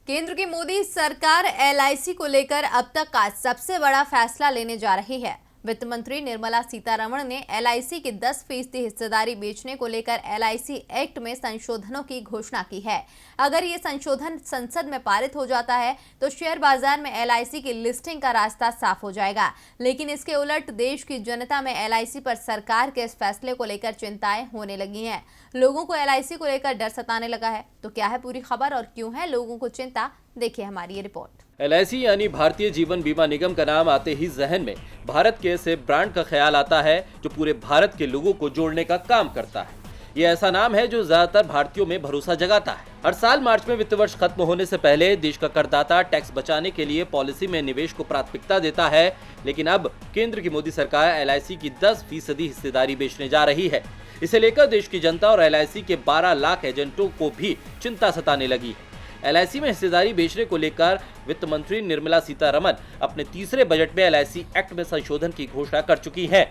केंद्र की मोदी सरकार एलआईसी को लेकर अब तक का सबसे बड़ा फैसला लेने जा रही है। वित्त मंत्री निर्मला सीतारमण ने एलआईसी की 10% हिस्सेदारी बेचने को लेकर एलआईसी एक्ट में संशोधनों की घोषणा की है। अगर ये संशोधन संसद में पारित हो जाता है तो शेयर बाजार में एलआईसी की लिस्टिंग का रास्ता साफ हो जाएगा। लेकिन इसके उलट देश की जनता में एलआईसी पर सरकार के इस फैसले को लेकर चिंताएं होने लगी हैं। लोगों को एलआईसी को लेकर डर सताने लगा है। तो क्या है पूरी खबर और क्यों है लोगों को चिंता, देखिए हमारी ये रिपोर्ट। एलआईसी यानी भारतीय जीवन बीमा निगम का नाम आते ही जहन में भारत के ऐसे ब्रांड का ख्याल आता है जो पूरे भारत के लोगों को जोड़ने का काम करता है। ये ऐसा नाम है जो ज्यादातर भारतीयों में भरोसा जगाता है। हर साल मार्च में वित्त वर्ष खत्म होने से पहले देश का करदाता टैक्स बचाने के लिए पॉलिसी में निवेश को प्राथमिकता देता है। लेकिन अब केंद्र की मोदी सरकार एलआईसी की 10% हिस्सेदारी बेचने जा रही है। इसे लेकर देश की जनता और एलआईसी के 12 लाख एजेंटों को भी चिंता सताने लगी है। एलआईसी में हिस्सेदारी बेचने को लेकर वित्त मंत्री निर्मला सीतारमण अपने तीसरे बजट में एलआईसी एक्ट में संशोधन की घोषणा कर चुकी है।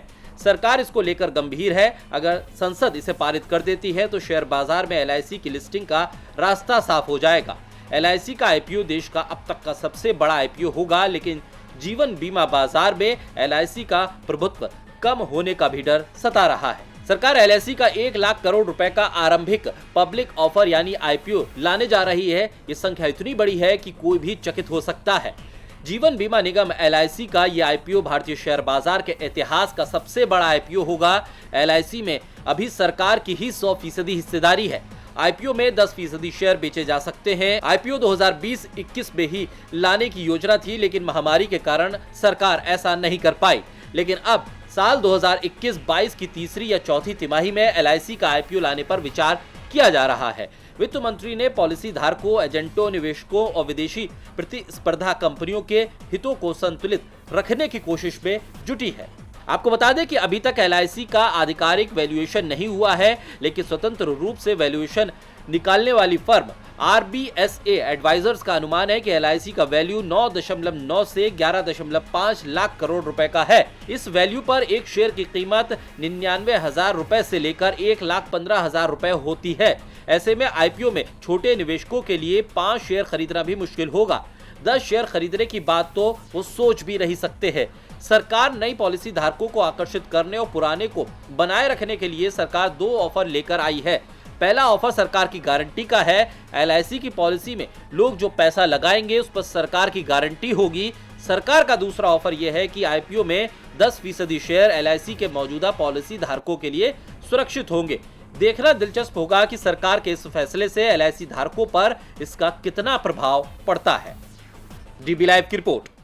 सरकार इसको लेकर गंभीर है। अगर संसद इसे पारित कर देती है तो शेयर बाजार में एलआईसी की लिस्टिंग का रास्ता साफ हो जाएगा। एलआईसी का आईपीओ देश का अब तक का सबसे बड़ा आईपीओ होगा, लेकिन जीवन बीमा बाजार में एलआईसी का प्रभुत्व कम होने का भी डर सता रहा है। सरकार एलआईसी का 1 लाख करोड़ रुपए का आरंभिक पब्लिक ऑफर यानी आईपीओ लाने जा रही है। ये संख्या इतनी बड़ी है कि कोई भी चकित हो सकता है। जीवन बीमा निगम एलआईसी का ये आईपीओ भारतीय शेयर बाजार के इतिहास का सबसे बड़ा आईपीओ होगा। एलआईसी में अभी सरकार की ही 100% हिस्सेदारी है। आईपीओ में 10% शेयर बेचे जा सकते हैं। आईपीओ 2020-21 में ही लाने की योजना थी, लेकिन महामारी के कारण सरकार ऐसा नहीं कर पाई। लेकिन अब साल 2021-22 की तीसरी या चौथी तिमाही में एलआईसी का आईपीओ लाने पर विचार किया जा रहा है। वित्त मंत्री ने पॉलिसी धारकों, एजेंटों, निवेशकों और विदेशी प्रतिस्पर्धा कंपनियों के हितों को संतुलित रखने की कोशिश में जुटी है। आपको बता दें कि अभी तक एलआईसी का आधिकारिक वैल्यूएशन नहीं हुआ है, लेकिन स्वतंत्र रूप से वैल्यूएशन निकालने वाली फर्म आरबीएसए एडवाइजर्स का अनुमान है कि एलआईसी का वैल्यू 9.9 से 11.5 लाख करोड़ रुपए का है। इस वैल्यू पर एक शेयर की कीमत 99,000 रुपए से लेकर 1,15,000 रुपए होती है। ऐसे में आईपीओ में छोटे निवेशकों के लिए 5 शेयर खरीदना भी मुश्किल होगा। 10 शेयर खरीदने की बात तो वो सोच भी नहीं सकते हैं। सरकार नई पॉलिसी धारकों को आकर्षित करने और पुराने को बनाए रखने के लिए सरकार 2 ऑफर लेकर आई है। पहला ऑफर सरकार की गारंटी का है। एलआईसी की पॉलिसी में लोग जो पैसा लगाएंगे उस पर सरकार की गारंटी होगी। सरकार का दूसरा ऑफर यह है कि आईपीओ में 10% शेयर एलआईसी के मौजूदा पॉलिसी धारकों के लिए सुरक्षित होंगे। देखना दिलचस्प होगा कि सरकार के इस फैसले से एलआईसी धारकों पर इसका कितना प्रभाव पड़ता है। डीबी लाइव की रिपोर्ट।